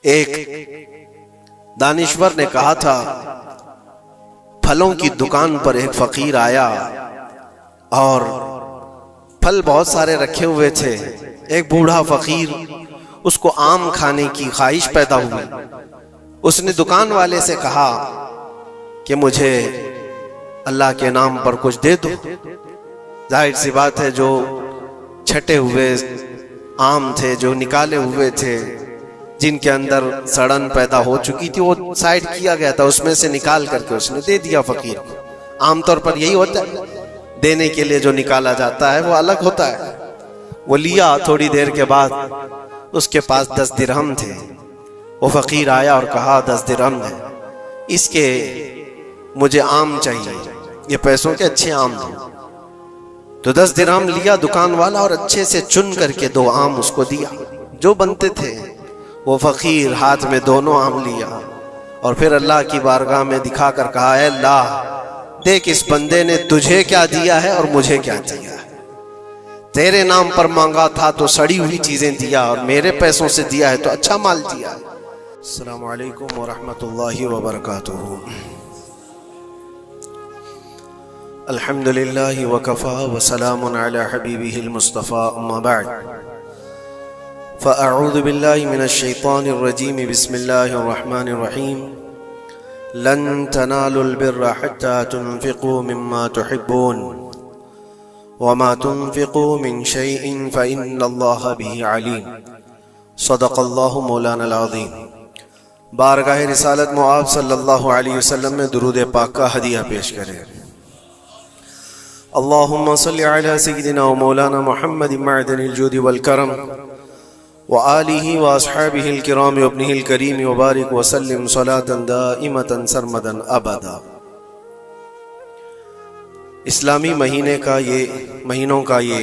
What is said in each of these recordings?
एक दानिश्वर ने कहा था, फलों की दुकान पर एक फकीर आया और फल बहुत सारे रखे हुए थे। एक बूढ़ा फकीर, उसको आम खाने की ख्वाहिश पैदा हुई। उसने दुकान वाले से कहा कि मुझे अल्लाह के नाम पर कुछ दे दो। जाहिर सी बात है, जो छटे हुए आम थे, जो निकाले हुए थे, जिनके अंदर सड़न पैदा हो चुकी थी, वो साइड किया गया था, उसमें से निकाल करके उसने दे दिया फकीर को। आमतौर पर यही होता है, देने के लिए जो निकाला जाता है वो अलग होता है। वो लिया, थोड़ी देर के बाद उसके पास 10 दिरहम थे। वो फकीर आया और कहा 10 दिरहम है, इसके मुझे आम चाहिए, ये पैसों के अच्छे आम थे। तो 10 दिरहम लिया दुकान वाला और अच्छे से चुन करके 2 आम उसको दिया जो बनते थे। वो फकीर हाथ में दोनों आम लिया और फिर अल्लाह की बारगाह में दिखा कर कहा, ऐ अल्लाह, देख इस बंदे ने तुझे क्या दिया है और मुझे क्या दिया है। तेरे नाम पर मांगा था तो सड़ी हुई चीजें दिया, और मेरे पैसों से दिया है तो अच्छा माल दिया। अस्सलामु अलैकुम व रहमतुल्लाहि व बरकातुहू। अल्हम्दुलिल्लाहि व कफ़ा व सलामुन अला हबीबिहिल मुस्तफ़ा, अम्मा बअद। फ़अऊज़ु बिल्लाहि मिनश शैतानिर रजीम, बिस्मिल्लाहिर रहमानिर रहीम। लन तनालुल बिर्रा हत्ता तुनफ़िक़ू मिम्मा तुहिब्बून वमा तुनफ़िक़ू मिन शैइन फ़इन्नल्लाहा बिही अलीम। सदक़ल्लाहु मौलाना अज़ीम। बारगाह रिसालत मुआब सल्लल्लाहु अलैहि वसल्लम में दुरूद पाक का हदिया पेश करें। अल्लाहुम्मा सल्लि अला सय्यिदिना व मौलाना मुहम्मदिन मअदनिल जूदि वल करम व आलिहि व अस्हाबिहिल किराम व इब्निहिल करीम व बारिक व सल्लिम सलातन दाइमतन सरमदन अबदा। इस्लामी महीनों का ये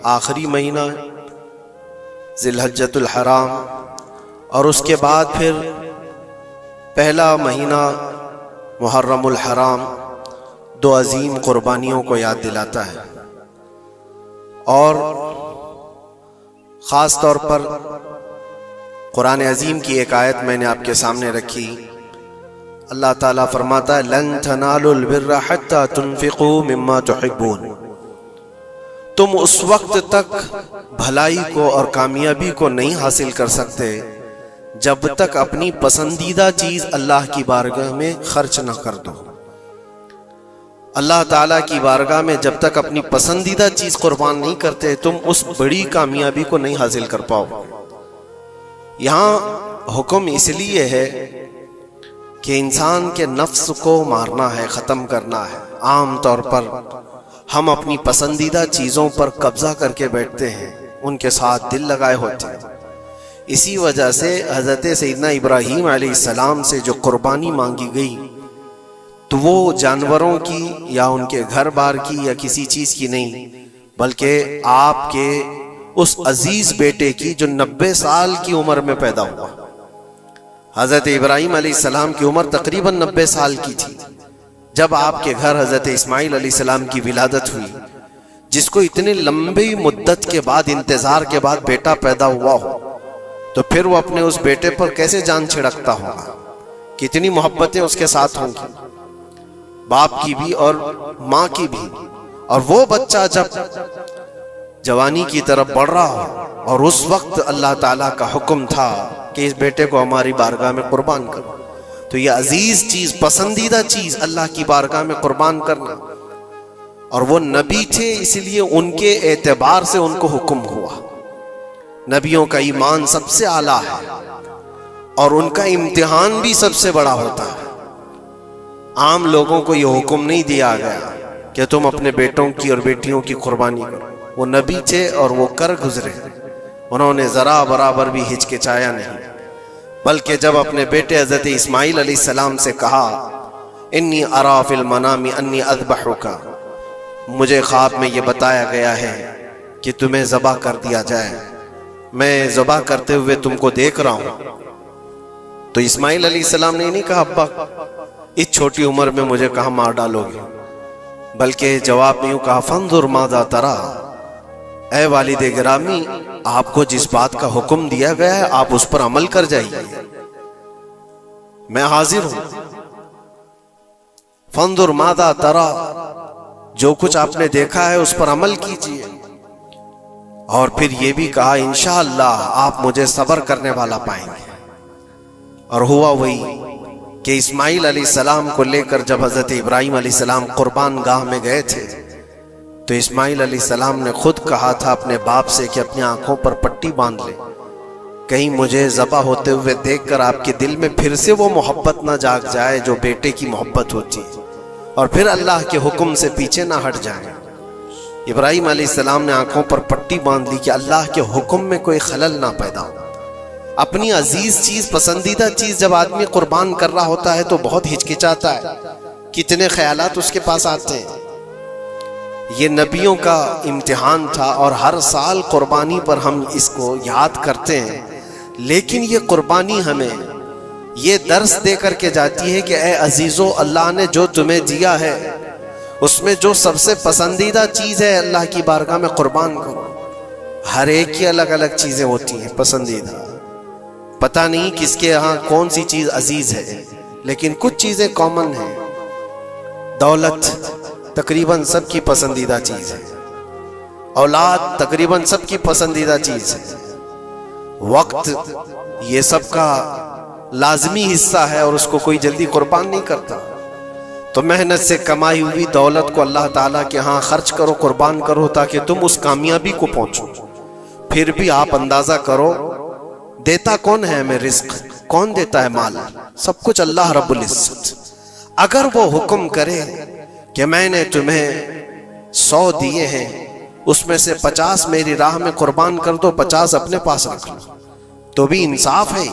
आखिरी महीना ज़िलहज्जतुल हराम, और उसके बाद फिर पहला महीना मुहर्रमुल हराम 2 अजीम कुर्बानियों को याद दिलाता है। और ख़ास तौर पर कुरान अजीम की एक आयत मैंने आपके सामने रखी। अल्लाह ताला फरमाता है, लन तनालुल बिर्रा हत्ता तुनफ़िक़ू मिम्मा तुहिब्बून। तुम उस वक्त तक भलाई को और कामयाबी को नहीं हासिल कर सकते जब तक अपनी पसंदीदा चीज अल्लाह की बारगाह में खर्च न कर दो। अल्लाह ताला की बारगाह में जब तक अपनी पसंदीदा चीज कुर्बान नहीं करते, तुम उस बड़ी कामयाबी को नहीं हासिल कर पाओ। यहाँ हुक्म इसलिए है कि इंसान के नफ्स को मारना है, ख़त्म करना है। आम तौर पर हम अपनी पसंदीदा चीज़ों पर कब्जा करके बैठते हैं, उनके साथ दिल लगाए होते हैं। इसी वजह से हज़रत सैयदना इब्राहीम अलैहिस्सलाम से जो कुर्बानी मांगी गई, तो वो जानवरों की या उनके घर बार की या किसी चीज़ की नहीं, बल्कि आपके उस अजीज बेटे की जो 90 साल की उम्र में पैदा हुआ। हज़रत इब्राहीम अलैहिस्सलाम की उम्र तकरीबन 90 साल की थी जब आपके घर हज़रत इस्माइल अलैहिस्सलाम की विलादत हुई, जिसको इतने लंबी मुद्दत के बाद, इंतज़ार के बाद बेटा पैदा हुआ हो, तो फिर वो अपने उस बेटे पर कैसे जान छिड़कता होगा, कितनी मोहब्बतें उसके साथ होंगी, बाप की भी और माँ की भी। और वो बच्चा जब जवानी की तरफ बढ़ रहा हो, और उस वक्त अल्लाह ताला का हुक्म था कि इस बेटे को हमारी बारगाह में कुर्बान करो, तो ये अजीज चीज, पसंदीदा चीज अल्लाह की बारगाह में कुर्बान करना। और वो नबी थे, इसलिए उनके एतबार से उनको हुक्म हुआ। नबियों का ईमान सबसे आला है और उनका इम्तिहान भी सबसे बड़ा होता है। आम लोगों को यह हुक्म नहीं दिया गया कि तुम अपने बेटों की और बेटियों की कुर्बानी करो। वो नबी थे और वो कर गुजरे, उन्होंने जरा बराबर भी हिचकिचाया नहीं, बल्कि जब अपने बेटे हज़रत इस्माइल अलैहिस्सलाम से कहा, इन्नी अरा फिल मनामी अन्नी अज़बहुका, मुझे ख्वाब में ये बताया गया है कि तुम्हें ज़बह कर दिया जाए, मैं ज़बह करते हुए तुमको देख रहा हूँ। तो इस्माइल अलैहिस्सलाम ने नहीं कहा, अब्बा इस छोटी उम्र में मुझे कहाँ मार डालोगे, बल्कि जवाब में यूँ कहा, फंजुर माज़ा तरा, ऐ वालिद गिरामी, आपको जिस बात का हुक्म दिया गया है आप उस पर अमल कर जाइए। मैं हाजिर हूं। फंजुर मादा तरा, जो कुछ आपने देखा है उस पर अमल कीजिए। और फिर ये भी कहा इंशाअल्लाह आप मुझे सब्र करने वाला पाएंगे। और हुआ वही कि इस्माइल अलैहिस्सलाम को लेकर जब हजरत इब्राहिम अलैहिस्सलाम कुर्बान गाह में गए थे तो इस्माइल अलैहिस्सलाम ने खुद कहा था अपने बाप से कि अपनी आंखों पर पट्टी बांध ले, कहीं मुझे ज़बा होते हुए देखकर आपके दिल में फिर से वो मोहब्बत ना जाग जाए जो बेटे की मोहब्बत होती है, और फिर अल्लाह के हुक्म से पीछे ना हट जाए। इब्राहिम अलैहिस्सलाम ने आंखों पर पट्टी बांध ली कि अल्लाह के हुक्म में कोई खलल ना पैदा हो। अपनी अजीज चीज, पसंदीदा चीज जब आदमी कुर्बान कर रहा होता है तो बहुत हिचकिचाता है, कितने ख्यालात उसके पास आते हैं। ये नबियों का इम्तिहान था और हर साल कुर्बानी पर हम इसको याद करते हैं, लेकिन ये कुर्बानी हमें ये दर्स दे करके जाती है कि ए अजीजो, अल्लाह ने जो तुम्हें दिया है उसमें जो सबसे पसंदीदा चीज है अल्लाह की बारगाह में कुर्बान करो। हर एक की अलग अलग चीजें होती हैं पसंदीदा, पता नहीं किसके यहाँ कौन सी चीज अजीज है, लेकिन कुछ चीजें कॉमन हैं। दौलत तकरीबन सबकी पसंदीदा चीज है, औलाद तकरीबन सबकी पसंदीदा चीज है, वक्त ये सबका लाजमी हिस्सा है और उसको कोई जल्दी कुर्बान नहीं करता। तो मेहनत से कमाई हुई दौलत को अल्लाह ताला के यहाँ खर्च करो, कुर्बान करो, ताकि तुम उस कामयाबी को पहुंचो। फिर भी आप अंदाजा करो देता कौन है हमें रिस्क, कौन देता है माल? सब कुछ अल्लाह रब्बुल इज्जत। अगर वो हुक्म करे कि मैंने तुम्हें 100 दिए हैं, उसमें से 50 मेरी राह में कुर्बान कर दो, 50 अपने पास रख लो, तो भी इंसाफ है,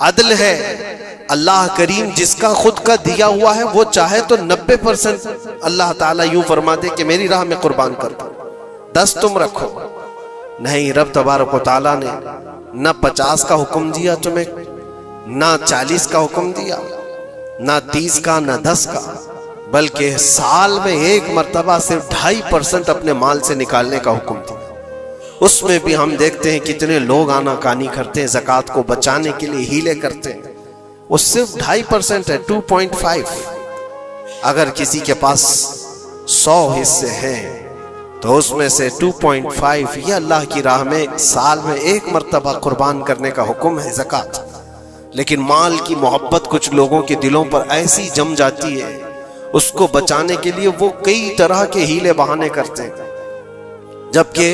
अदल है। अल्लाह करीम जिसका खुद का दिया हुआ है वो चाहे तो 90% अल्लाह ताला यूं फरमा दे कि मेरी राह में कुर्बान कर दो, 10 तुम रखो। नहीं, रब तबारक व तआला ने न 50 का हुक्म दिया तुम्हें, ना 40 का हुक्म दिया, ना 30 का, ना 10 का, बल्कि साल में एक मर्तबा सिर्फ 2.5% अपने माल से निकालने का हुक्म दिया। उसमें भी हम देखते हैं कितने लोग आनाकानी करते हैं, ज़कात को बचाने के लिए हीले करते हैं। वो सिर्फ 2.5% है, 2.5। अगर किसी के पास 100 हिस्से हैं तो उसमें से 2.5 ये अल्लाह की राह में साल में एक मर्तबा कुर्बान करने का हुक्म है, ज़कात। लेकिन माल की मोहब्बत कुछ लोगों के दिलों पर ऐसी जम जाती है, उसको बचाने के लिए वो कई तरह के हीले बहाने करते हैं। जबकि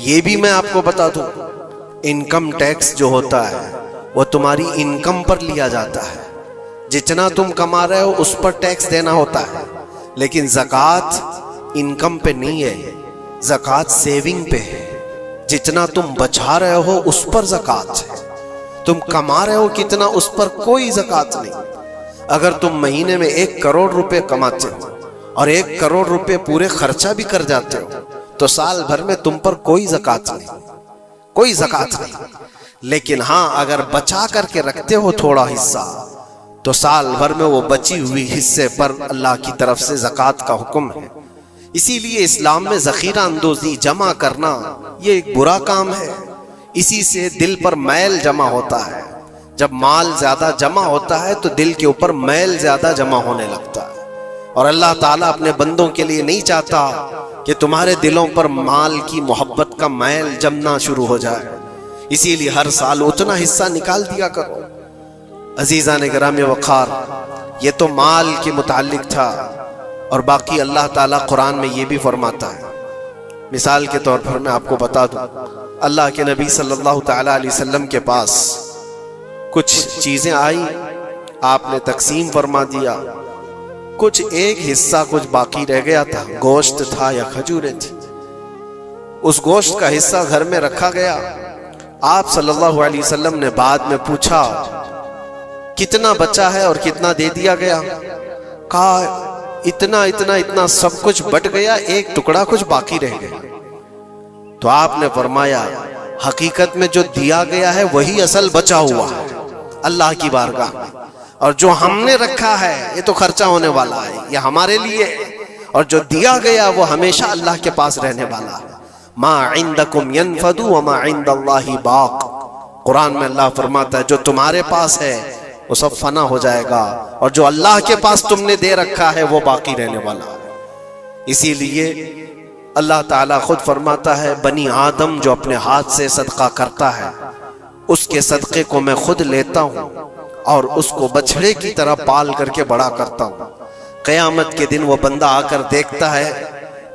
ये भी मैं आपको बता दूं, इनकम टैक्स जो होता है वो तुम्हारी इनकम पर लिया जाता है, जितना तुम कमा रहे हो उस पर टैक्स देना होता है। लेकिन ज़कात इनकम पे नहीं है, ज़कात सेविंग पे है। जितना तुम बचा रहे हो उस पर ज़कात है, तुम कमा रहे हो कितना उस पर कोई ज़कात नहीं। अगर तुम महीने में 1 करोड़ रुपए कमाते हो और 1 करोड़ रुपए पूरे खर्चा भी कर जाते हो तो साल भर में तुम पर कोई ज़कात नहीं, कोई ज़कात नहीं। लेकिन हाँ, अगर बचा करके रखते हो थोड़ा हिस्सा तो साल भर में वो बची हुई हिस्से पर अल्लाह की तरफ से ज़कात का हुक्म है। इसीलिए इस्लाम में ज़ख़ीरा अंदोज़ी जमा करना ये एक बुरा काम है। इसी से दिल पर मैल जमा होता है। जब माल ज्यादा जमा होता है तो दिल के ऊपर मैल ज्यादा जमा होने लगता है, और अल्लाह ताला अपने बंदों के लिए नहीं चाहता कि तुम्हारे दिलों पर माल की मोहब्बत का मैल जमना शुरू हो जाए। इसीलिए हर साल उतना हिस्सा निकाल दिया करो। अजीज़ान गिरामी वक़ार, ये तो माल के मुताल्लिक था, और बाकी अल्लाह ताला कुरान में ये भी फरमाता है। मिसाल के तौर पर मैं आपको बता दूं, अल्लाह के नबी सल्लल्लाहु तआला अलैहि वसल्लम के पास कुछ चीजें आई, आपने तकसीम फरमा दिया, कुछ एक हिस्सा कुछ बाकी रह गया था, गोश्त था या खजूरें थी। उस गोश्त का हिस्सा घर में रखा गया। आप सल्लल्लाहु अलैहि वसल्लम ने बाद में पूछा कितना बचा है और कितना दे दिया गया? कहा इतना इतना इतना सब कुछ बट गया, एक टुकड़ा कुछ बाकी रह गया। तो आपने फरमाया हकीकत में जो दिया गया है वही असल बचा हुआ है अल्लाह की बारगाह में, और जो हमने रखा है ये तो खर्चा होने वाला है, ये हमारे लिए, और जो दिया गया वो हमेशा अल्लाह के पास रहने वाला है। मा इंदकुम यनफदु व मा इंदल्लाहि बाक। कुरान में अल्लाह फरमाता है जो तुम्हारे पास है वो सब फना हो जाएगा, और जो अल्लाह के पास तुमने दे रखा है वो बाकी रहने वाला है। इसीलिए अल्लाह ताला खुद फरमाता है, बनी आदम जो अपने हाथ से सदका करता है उसके सदक़े को मैं खुद लेता हूँ और उसको बछड़े की तरह पाल करके बड़ा करता हूँ। क़यामत के दिन वो बंदा आकर देखता है,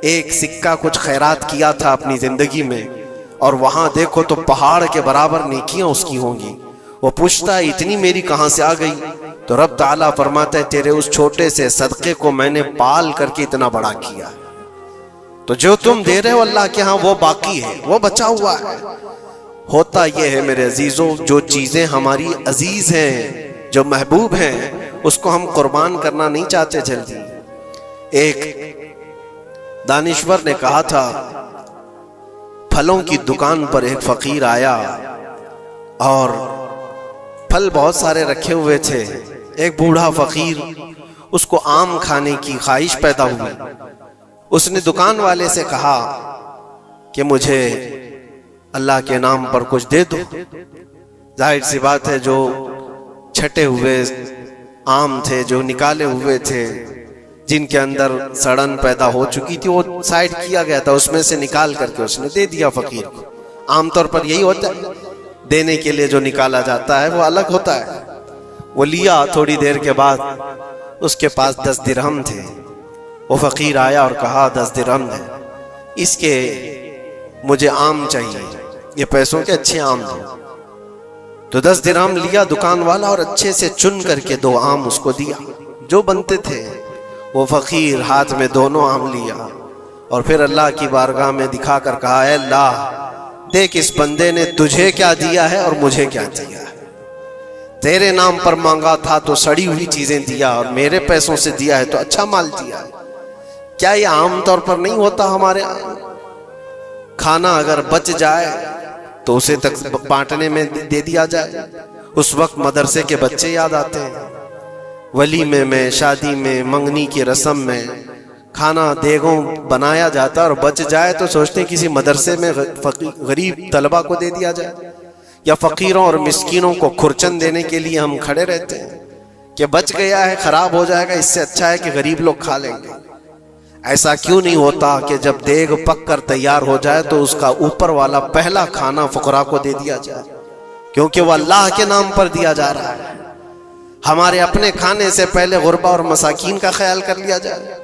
एक सिक्का कुछ खैरात किया था अपनी जिंदगी में, और वहां देखो तो पहाड़ के बराबर नेकियां उसकी होंगी। वो पूछता है, इतनी मेरी कहां से आ गई? तो रब ताला फरमाता है, तेरे उस छोटे से सदक़े को मैंने पाल करके इतना बड़ा किया। तो जो तुम दे रहे हो अल्लाह के यहाँ वो बाकी है, वो बचा हुआ है। होता यह है मेरे अजीजों, जो चीजें हमारी अजीज हैं, जो महबूब हैं, उसको हम कुर्बान करना नहीं चाहते जल्दी। एक दानिश्वर ने कहा था, फलों की दुकान पर एक फकीर आया और फल बहुत सारे रखे हुए थे। एक बूढ़ा फकीर, उसको आम खाने की ख्वाहिश पैदा हुई। उसने दुकान वाले से कहा कि मुझे अल्लाह के नाम पर कुछ दे दो। जाहिर सी बात है, जो छटे हुए आम थे, जो निकाले हुए थे, जिनके अंदर सड़न पैदा हो चुकी थी, वो साइड किया गया था, उसमें से निकाल करके उसने दे दिया फकीर को। आमतौर पर यही होता है, देने के लिए जो निकाला जाता है वो अलग होता है। वो लिया, थोड़ी देर के बाद उसके पास 10 दिरहम थे। वो फकीर आया और कहा, 10 दिरहम है, इसके मुझे आम चाहिए, ये पैसों के अच्छे आम दो। तो 10 दिरहम लिया दुकान वाला और अच्छे से चुन करके 2 आम उसको दिया जो बनते थे। वो फकीर हाथ में दोनों आम लिया और फिर अल्लाह की बारगाह में दिखा कर कहा, ऐ अल्लाह, देख इस बंदे ने तुझे क्या दिया है और मुझे क्या दिया है। तेरे नाम पर मांगा था तो सड़ी हुई चीजें दिया, और मेरे पैसों से दिया है तो अच्छा माल दिया। क्या ये आमतौर पर नहीं होता हमारे यहाँ? खाना अगर बच जाए तो उसे तक बांटने में दे दिया जाए। उस वक्त मदरसे के बच्चे याद आते हैं। वलीमे में, शादी में, मंगनी की रस्म में खाना देगों बनाया जाता है और बच जाए तो सोचते हैं किसी मदरसे में गरीब तलबा को दे दिया जाए, या फकीरों और मिस्कीनों को खुरचन देने के लिए हम खड़े रहते हैं कि बच गया है, खराब हो जाएगा, इससे अच्छा है कि गरीब लोग खा लेंगे। ऐसा क्यों नहीं होता कि जब देग पक कर तैयार हो जाए तो उसका ऊपर वाला पहला खाना फुकरा को दे दिया जाए, क्योंकि वह अल्लाह के नाम पर दिया जा रहा है। हमारे अपने खाने से पहले गुरबा और मसाकीन का ख्याल कर लिया जाए।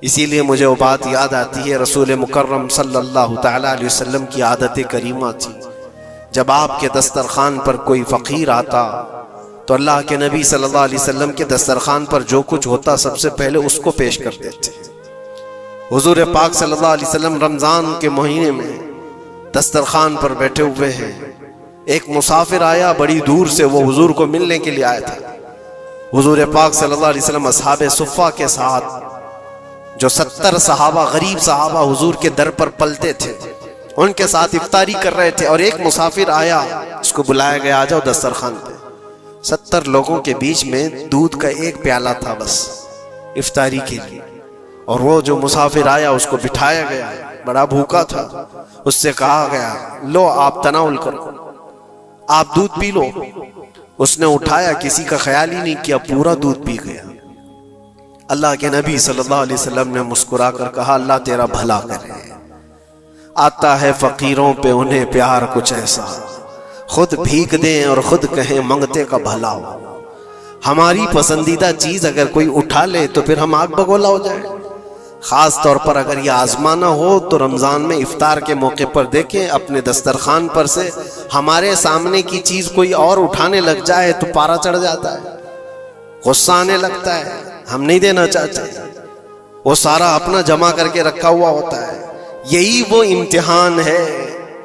इसीलिए मुझे वो बात याद आती है, रसूल मुकर्रम सल्लल्लाहु तआला अलैहि वसल्लम की आदत करीमा थी, जब आपके दस्तरखान पर कोई फकीर आता तो अल्लाह के नबी सल्लल्लाहु अलैहि वसल्लम के दस्तरखान पर जो कुछ होता सबसे पहले उसको पेश कर देते। हुजूर पाक सल्लल्लाहु अलैहि वसल्लम रमजान के महीने में दस्तरखान पर बैठे हुए हैं। एक मुसाफिर आया बड़ी दूर से, वो हुजूर को मिलने के लिए आया था। हुजूर पाक सल्लल्लाहु अलैहि वसल्लम अस्हाबे सुफ़्फ़ा के साथ, जो 70 सहाबा, गरीब सहाबा हुजूर के दर पर पलते थे, उनके साथ इफ्तारी कर रहे थे। और एक मुसाफिर आया, उसको बुलाया गया, आ जाओ दस्तरखान पे। 70 लोगों के बीच में दूध का एक प्याला था बस इफ्तारी के लिए, और वो जो मुसाफिर आया उसको बिठाया गया, बड़ा भूखा था। उससे कहा गया, लो आप तनाउल करो, आप दूध पी लो। उसने उठाया, किसी का ख्याल ही नहीं किया, पूरा दूध पी गया। अल्लाह के नबी सल्लल्लाहु अलैहि वसल्लम ने मुस्कुरा कर कहा, अल्लाह तेरा भला करे। आता है फकीरों पे उन्हें प्यार कुछ ऐसा, खुद भीख दें और खुद कहें मंगते का भला हो। हमारी पसंदीदा चीज अगर कोई उठा ले तो फिर हम आग बगोला हो जाए। खास तौर पर अगर यह आजमाना हो तो रमजान में इफ्तार के मौके पर देखें, अपने दस्तरखान पर से हमारे सामने की चीज कोई और उठाने लग जाए तो पारा चढ़ जाता है, गुस्सा आने लगता है, हम नहीं देना चाहते। वो सारा अपना जमा करके रखा हुआ होता है। यही वो इम्तिहान है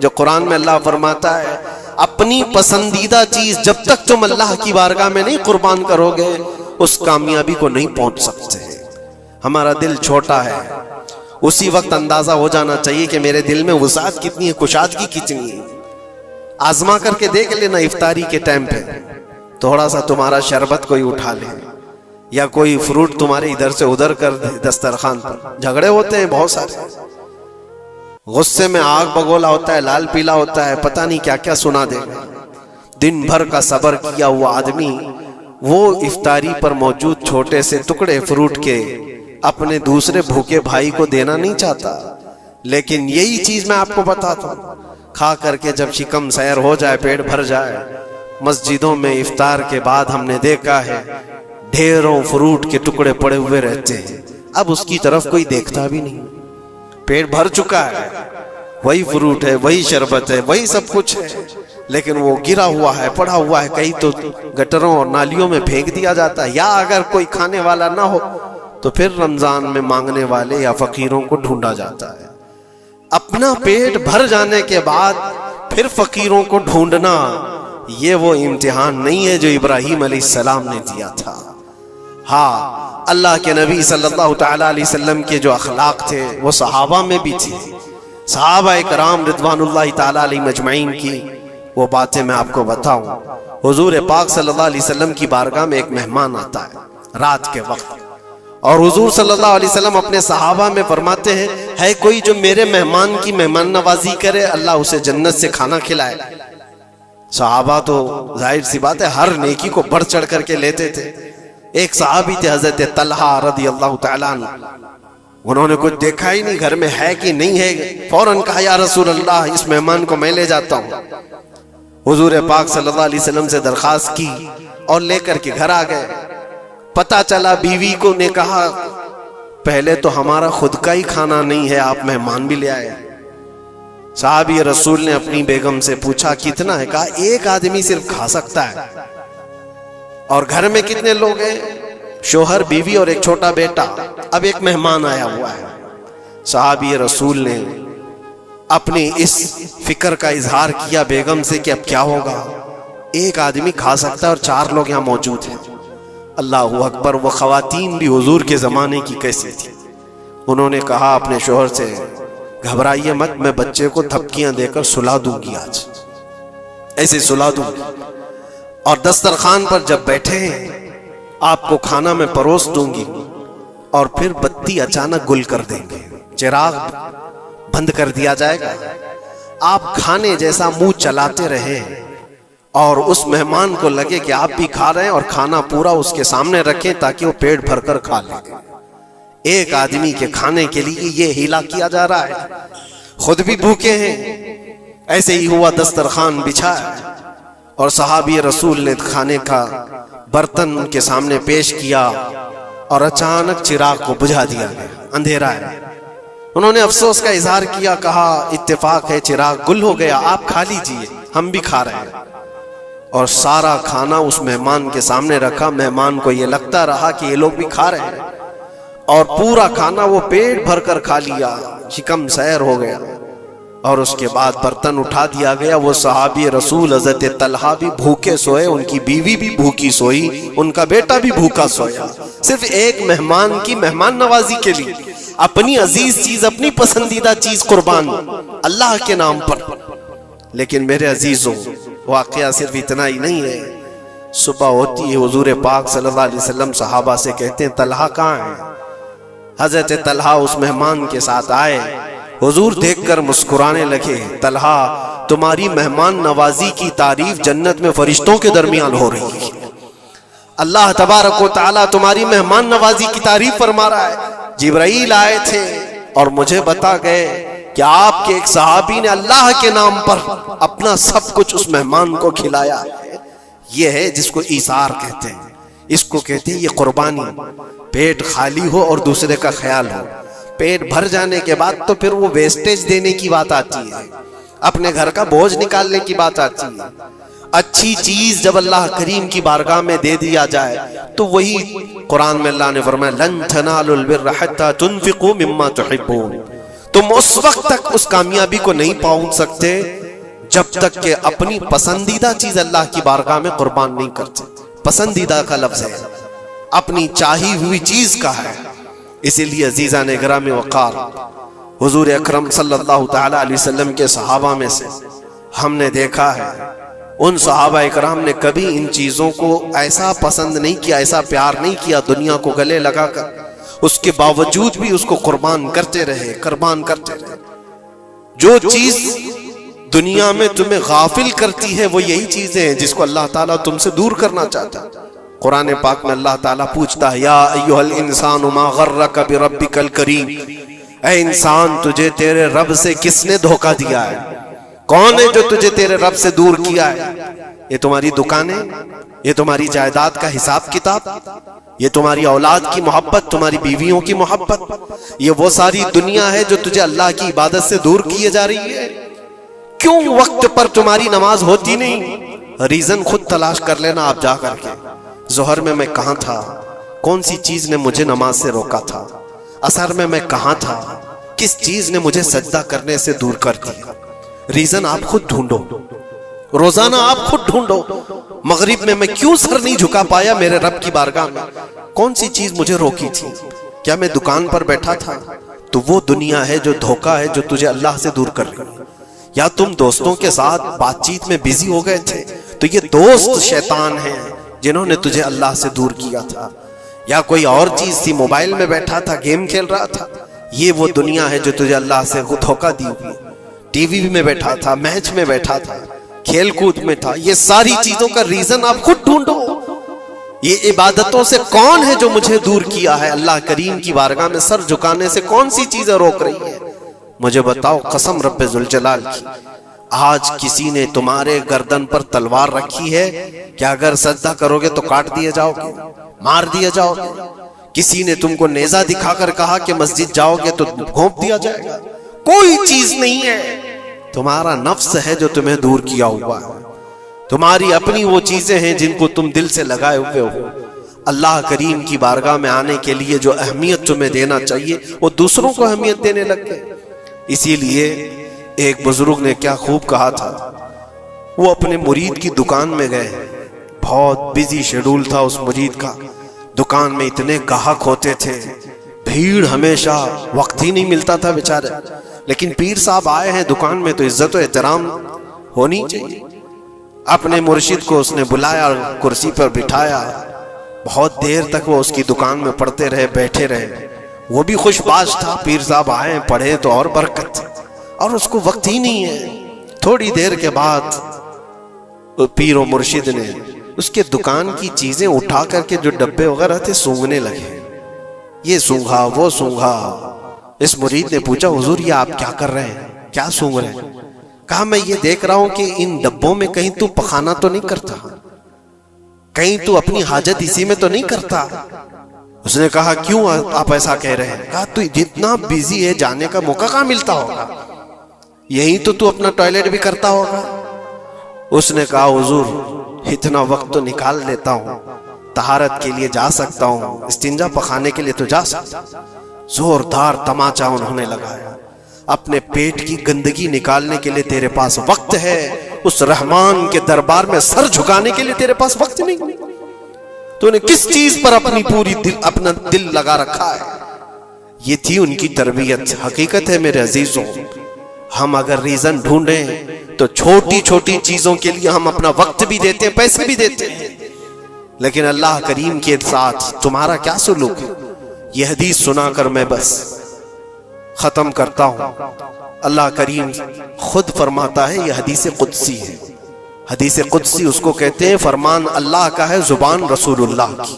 जो कुरान में अल्लाह फरमाता है, अपनी पसंदीदा चीज जब तक तुम अल्लाह की बारगाह में नहीं कुर्बान करोगे उस कामयाबी को नहीं पहुंच सकते। हमारा दिल छोटा है, उसी वक्त अंदाजा हो जाना चाहिए कि मेरे दिल में वसाअत कितनी है, कुशादगी कितनी है। आजमा करके देख लेना, इफ्तारी के टाइम पे थोड़ा सा तुम्हारा शरबत कोई उठा ले या कोई फ्रूट तुम्हारे इधर से उधर कर दे दस्तरखान पर। झगड़े होते हैं बहुत सारे, गुस्से में आग बगोला होता है, लाल पीला होता है, पता नहीं क्या क्या सुना देगा। दिन भर का सब्र किया हुआ आदमी वो इफ्तारी पर मौजूद छोटे से टुकड़े फ्रूट के अपने दूसरे भूखे भाई को देना नहीं चाहता। लेकिन यही चीज मैं आपको बताता हूं, खा करके जब शिकम सैर हो जाए, पेट भर जाए, मस्जिदों में इफ्तार के बाद हमने देखा है ढेरों फ्रूट के टुकड़े पड़े हुए रहते हैं। अब उसकी तरफ कोई देखता भी नहीं, पेट भर चुका है, वही फ्रूट है, वही शरबत है, वही सब कुछ है, लेकिन वो गिरा हुआ है, पड़ा हुआ है, कहीं तो गटरों और नालियों में फेंक दिया जाता है, या अगर कोई खाने वाला ना हो तो फिर रमजान में मांगने वाले या फकीरों को ढूंढा जाता है। अपना पेट भर जाने के बाद फिर फकीरों को ढूंढना, ये वो इम्तिहान नहीं है जो इब्राहिम अलैहिस्सलाम ने दिया था। हाँ, अल्लाह के नबी सल्लल्लाहु तआला अलैहि वसल्लम के जो अखलाक थे वो सहाबा में भी थे। सहाबा कराम रिदवानुल्लाहि तआला अलैहिम अजमईन की वो बातें मैं आपको बताऊं। हुजूर पाक सल्लल्लाहु अलैहि वसल्लम की बारगाह में एक मेहमान आता है रात के वक्त, और हुजूर सल्लल्लाहु अलैहि वसल्लम अपने सहाबा में फरमाते हैं, है कोई जो मेरे मेहमान की मेहमान नवाजी करे, अल्लाह उसे जन्नत से खाना खिलाए। सहाबा तो जाहिर सी बात है हर नेकी को बढ़ चढ़ करके लेते थे। एक सहाबी थे हजरत तलहा रदियल्लाहु तआला अन्हु, उन्होंने कुछ देखा ही नहीं घर में है कि नहीं है, फौरन कहा या रसूल अल्लाह, इस मेहमान को मैं ले जाता हूँ। हुजूर पाक सल्लल्लाहु अलैहि वसल्लम से दरखास्त की और लेकर के घर आ गए। पता चला बीवी को ने कहा, पहले तो हमारा खुद का ही खाना नहीं है, आप मेहमान भी ले आए। साहबी रसूल ने अपनी बेगम से पूछा कितना है, कहा एक आदमी सिर्फ खा सकता है। और घर में कितने लोग हैं? शोहर, बीवी और एक छोटा बेटा। अब एक मेहमान आया हुआ है। साहबी रसूल ने अपनी इस फिक्र का इजहार किया बेगम से कि अब क्या होगा, एक आदमी खा सकता है और 4 लोग यहाँ मौजूद हैं। अल्लाहु अकबर, वो खवातीन भी हुजूर के जमाने की कैसी थी। उन्होंने कहा अपने शोहर से, घबराइए मत, मैं बच्चे को थपकियां देकर सुला दूंगी, आज ऐसे सुला दूंगी, और दस्तरखान पर जब बैठे आपको खाना में परोस दूंगी, और फिर बत्ती अचानक गुल कर देंगे, चिराग बंद कर दिया जाएगा, आप खाने जैसा मुंह चलाते रहे और उस मेहमान को लगे कि आप भी खा रहे हैं, और खाना पूरा उसके सामने रखें ताकि वो पेट भरकर खा ले। एक आदमी के खाने के लिए ये हीला किया जा रहा है, खुद भी भूखे हैं। ऐसे ही हुआ, दस्तरखान बिछाया और सहाबी रसूल ने खाने का बर्तन उनके सामने पेश किया और अचानक चिराग को बुझा दिया गया, अंधेरा है। उन्होंने अफसोस का इजहार किया, कहा इत्तेफाक है चिराग गुल हो गया, आप खा लीजिए, हम भी खा रहे हैं। और सारा खाना उस मेहमान के सामने रखा। मेहमान को ये लगता रहा कि ये लोग भी खा रहे हैं, और पूरा खाना वो पेट भरकर खा लिया, शिकम सैर हो गया। और उसके बाद बर्तन उठा दिया गया। वो सहाबी रसूल हज़रत तलहा भी भूखे सोए, उनकी बीवी भी भूखी सोई, उनका बेटा भी भूखा सोया, सिर्फ एक मेहमान की मेहमान नवाजी के लिए अपनी अजीज चीज, अपनी पसंदीदा चीज कुर्बान अल्लाह के नाम पर। लेकिन मेरे अजीजों, वाकया सिर्फ इतना ही नहीं है। सुबह होती है, हुजूर पाक सल्लल्लाहु अलैहि वसल्लम सहाबा से कहते हैं, तलहा कहाँ है? हजरत तलहा उस मेहमान के साथ आए, हुजूर देखकर मुस्कुराने लगे, तलहा तुम्हारी मेहमान नवाजी की तारीफ जन्नत में फरिश्तों के दरमियान हो रही है। अल्लाह तबारक व तआला तुम्हारी मेहमान नवाजी की तारीफ फरमा रहा है। जिब्राइल आए थे और मुझे बता गए कि आपके एक सहाबी ने अल्लाह के नाम पर अपना सब कुछ उस मेहमान को खिलाया है। यह है जिसको ईसार कहते हैं, इसको कहते हैं ये कुर्बानी। पेट खाली हो और दूसरे का ख्याल हो। पेट भर जाने के बाद तो फिर वो वेस्टेज देने की बात आती है, अपने घर का बोझ निकालने की बात आती है। अच्छी चीज जब अल्लाह करीम की बारगाह में दे दिया जाए तो वही कुरान में अल्लाह ने फरमाया, लन तनालुल बिर्रा हत्ता तुनफिकू मिम्मा तुहिब्बून। तुम उस वक्त तक उस कामयाबी को नहीं पहुंच सकते जब तक कि अपनी पसंदीदा चीज अल्लाह की बारगाह में कुर्बान नहीं करते। पसंदीदा का लफ्ज है, अपनी चाही हुई चीज का है। इसीलिए अजीजा ने गिरामी वक़ार हुजूर अकरम सल्लल्लाहु तआला अलैहि वसल्लम के सहाबा में से हमने देखा है, उन सहाबा इकराम ने कभी इन चीजों को ऐसा पसंद नहीं किया, ऐसा प्यार नहीं किया, दुनिया को गले लगाकर उसके बावजूद भी उसको कुर्बान करते रहे, कुर्बान करते रहे। जो चीज दुनिया में तुम्हें गाफिल करती है वो यही चीजें हैं जिसको अल्लाह ताला तुमसे दूर करना चाहता है। कुरान पाक में अल्लाह ताला पूछता है, या अय्युहल इंसानु मा गर्रका बिरब्बिकल करीम, ऐ इंसान तुझे तेरे रब से किसने धोखा दिया है? कौन है जो तुझे तेरे रब से दूर किया है? ये तुम्हारी दुकानें, ये तुम्हारी जायदाद का हिसाब किताब, ये तुम्हारी औलाद की मोहब्बत, तुम्हारी बीवियों की मोहब्बत, ये वो सारी दुनिया है जो तुझे अल्लाह की इबादत से दूर किए जा रही है। क्यों वक्त पर तुम्हारी नमाज होती नहीं? रीजन खुद तलाश कर लेना आप जा करके। जोहर में मैं कहां था? कौन सी चीज ने मुझे नमाज से रोका था? असर में मैं कहां था? किस चीज ने मुझे सजदा करने से दूर कर दिया? रीजन आप खुद ढूंढो, रोजाना आप खुद ढूंढो। मगरिब में मैं क्यों सर नहीं झुका पाया मेरे रब की बारगाह में? कौन सी चीज मुझे रोकी थी? क्या मैं दुकान पर बैठा था? तो वो दुनिया है जो धोखा है, जो तुझे अल्लाह से दूर कर रही है। या तुम दोस्तों के साथ बातचीत में बिजी हो गए थे, तो ये दोस्त शैतान हैं जिन्होंने तुझे अल्लाह से दूर किया था। या कोई और चीज थी, मोबाइल में बैठा था, गेम खेल रहा था, ये वो दुनिया है जो तुझे अल्लाह से धोखा दी हुई। टीवी में बैठा था, मैच में बैठा था, खेल कूद में था। ये सारी चीजों का रीजन आप खुद ढूंढो। ये इबादतों से कौन है जो मुझे दूर किया है? अल्लाह करीम की बारगाह में सर झुकाने से कौन सी चीजें रोक रही है? मुझे बताओ, कसम रब्बे जुल जलाल की, आज किसी ने तुम्हारे गर्दन पर तलवार रखी है क्या? अगर सजदा करोगे तो काट दिए जाओगे, मार दिए जाओगे। किसी ने तुमको नेजा दिखाकर कहा कि मस्जिद जाओगे तो घोंप दिया जाएगा। कोई चीज नहीं है, तुम्हारा नफ्स है जो तुम्हें दूर किया हुआ है। तुम्हारी अपनी वो चीजें हैं जिनको तुम दिल से लगाए हुए हो। अल्लाह करीम की बारगाह में आने के लिए जो अहमियत तुम्हें देना चाहिए वो दूसरों को अहमियत देने लग गए। इसीलिए एक बुजुर्ग ने क्या खूब कहा था, वो अपने मुरीद की दुकान में गए। बहुत बिजी शेड्यूल था उस मुरीद का, दुकान में इतने गाहक होते थे, भीड़ हमेशा, वक्त ही नहीं मिलता था बेचारे। लेकिन पीर साहब आए हैं दुकान में तो इज्जत और एहतराम होनी चाहिए। अपने मुर्शिद को उसने बुलाया, कुर्सी पर बिठाया, बहुत देर तक वो उसकी दुकान में पढ़ते रहे, बैठे रहे। वो भी खुशबाश था, पीर साहब आए, पढ़े तो और बरकत, और उसको वक्त ही नहीं है। थोड़ी देर के बाद पीर और मुर्शिद ने उसके दुकान की चीजें उठा करके जो डब्बे वगैरह थे सूंघने लगे। ये सूंघा, वो सूंघा। इस मुरीद ने पूछा, हुजूर ये आप क्या कर रहे हैं, क्या सूंघ रहे हैं? कहा, मैं ये देख रहा हूं कि इन डब्बों में कहीं तू पखाना तो नहीं करता, कहीं तू अपनी हाजत इसी में तो नहीं करता। उसने कहा, क्यों आप ऐसा कह रहे हैं? कहा, तू जितना बिजी है, जाने का मौका कहां मिलता होगा, यही तो तू अपना टॉयलेट भी करता होगा। उसने कहा, हुजूर इतना वक्त तो निकाल लेता हूं, तहारत के लिए जा सकता हूं, इस्तिंजा पखाने के लिए तो जा सकता। जोरदार तमाचा उन्होंने लगाया। अपने पेट की गंदगी निकालने के लिए तेरे पास वक्त है, उस रहमान के दरबार में सर झुकाने के लिए तेरे पास वक्त नहीं। तूने किस चीज पर अपना दिल लगा रखा है? ये थी उनकी तरबियत। हकीकत है मेरे अजीजों, हम अगर रीजन ढूंढें तो छोटी छोटी चीजों के लिए हम अपना वक्त भी देते हैं, पैसे भी देते हैं। लेकिन अल्लाह करीम के साथ तुम्हारा क्या सुलूक है? यह हदीस सुनाकर मैं बस खत्म करता हूं। अल्लाह करीम खुद फरमाता है, यह हदीस कुदसी है। हदीस कुदसी उसको कहते हैं, फरमान अल्लाह का है, जुबान रसूलुल्लाह की।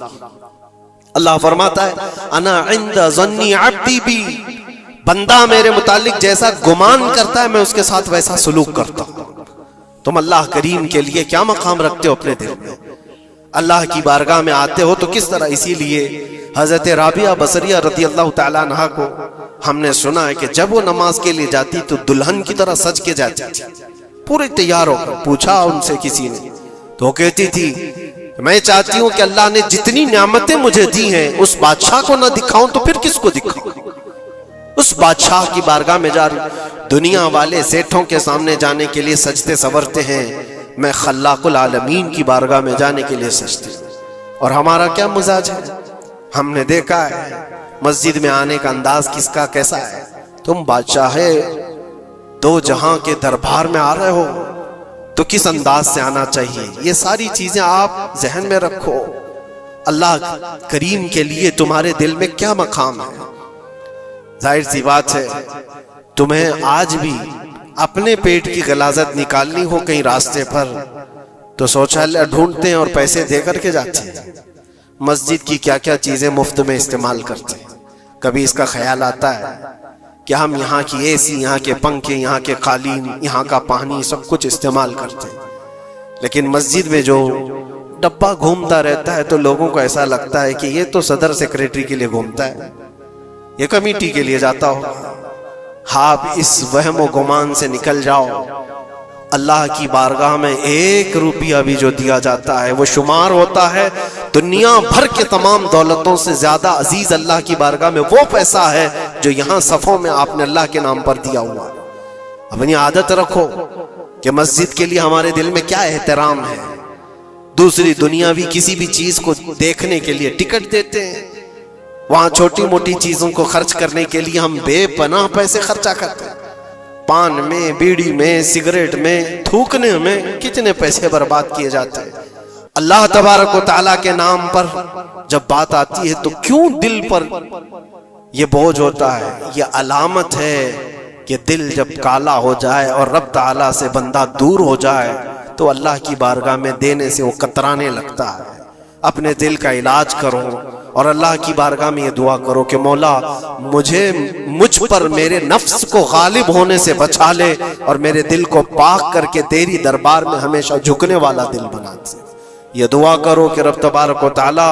अल्लाह फरमाता है, अना इंदा ज़न्नी अब्दी बी, बंदा मेरे मुतालिक जैसा गुमान करता है मैं उसके साथ वैसा सलूक करता हूं। तुम अल्लाह करीम के लिए क्या मकाम रखते हो अपने दिल में? अल्लाह की बारगाह में आते हो तो किस तरह? इसीलिए हजरत राबिया बसरिया रज़ी अल्लाह तआला अन्हा को हमने सुना है कि जब वो नमाज के लिए जाती तो दुल्हन की तरह सज के जाती थी, पूरे तैयार होकर। पूछा उनसे किसी ने तो कहती थी, मैं चाहती हूं कि अल्लाह ने जितनी नियामतें मुझे दी हैं उस बादशाह को ना दिखाऊं तो फिर किसको दिखाऊं? उस बादशाह की बारगाह में जा रही। दुनिया वाले सेठों के सामने जाने के लिए सजते संवरते हैं, मैं खल्लाकुल आलमीन की बारगाह में जाने के लिए सजती। और हमारा क्या मिजाज है? हमने देखा है मस्जिद में आने का अंदाज किसका कैसा है। तुम बादशाह है, दो जहां के दरबार में आ रहे हो तो किस अंदाज से आना चाहिए? ये सारी चीजें आप जहन में रखो। अल्लाह करीम के लिए तुम्हारे दिल में क्या मकाम है? जाहिर सी बात है, तुम्हें आज भी अपने पेट की गलाजत निकालनी हो कहीं रास्ते पर तो शौचालय ढूंढते हैं और पैसे दे करके जाते हैं। मस्जिद की क्या क्या चीजें मुफ्त में इस्तेमाल करते हैं। कभी इसका ख्याल आता है कि हम यहाँ की एसी, यहाँ के पंखे, यहाँ के कालीन, यहाँ का पानी सब कुछ इस्तेमाल करते हैं, लेकिन मस्जिद में जो डब्बा घूमता रहता है तो लोगों को ऐसा लगता है कि ये तो सदर सेक्रेटरी के लिए घूमता है, ये कमेटी के लिए जाता हो। आप इस वहम व गुमान से निकल जाओ। अल्लाह की बारगाह में 1 रुपया भी जो दिया जाता है वो शुमार होता है दुनिया भर के तमाम दौलतों से ज्यादा अजीज अल्लाह की बारगाह में वो पैसा है जो यहाँ सफों में आपने अल्लाह के नाम पर दिया हुआ है। अपनी आदत रखो कि मस्जिद के लिए हमारे दिल में क्या एहतराम है। दूसरी दुनियावी किसी भी चीज को देखने के लिए टिकट देते हैं, वहां छोटी मोटी चीजों को खर्च करने के लिए हम बेपनाह पैसे खर्चा करते हैं। पान में, बीड़ी में, सिगरेट में, थूकने में कितने पैसे बर्बाद किए जाते हैं। अल्लाह तबारक व तआला के नाम पर जब बात आती है तो क्यों दिल पर यह बोझ होता है। यह अलामत है कि दिल जब काला हो जाए और रब ताला से बंदा दूर हो जाए तो अल्लाह की बारगाह में देने से वो कतराने लगता है। अपने दिल का इलाज करो और अल्लाह की बारगाह में ये दुआ करो कि मौला मुझ पर मेरे नफ्स को गालिब होने से बचा ले और मेरे दिल को पाक करके तेरी दरबार में हमेशा झुकने वाला दिल बना दे। ये दुआ करो कि रब तबारक व तआला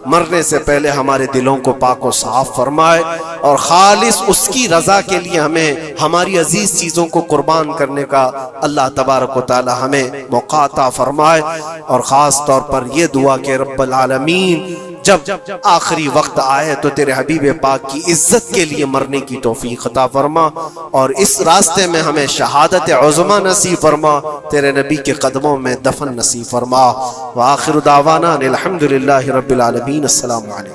मरने से पहले हमारे दिलों को पाक व साफ फरमाए और खालिस उसकी रजा के लिए हमें हमारी अजीज चीजों को कुर्बान करने का अल्लाह तबारक व तआला हमें मौका अता फरमाए। और खास तौर पर यह दुआ कि रब्बुल आलमीन जब आखिरी वक्त आए तो तेरे हबीब पाक की इज्जत के लिए मरने की तौफीक अता फरमा और इस रास्ते में हमें शहादत उज़्मा नसीब फरमा, तेरे नबी के कदमों में दफन नसीब फरमा। व आखिर दावाना अनिल हम्दुलिल्लाहि रब्बिल आलमीन। अस्सलामु अलैकुम।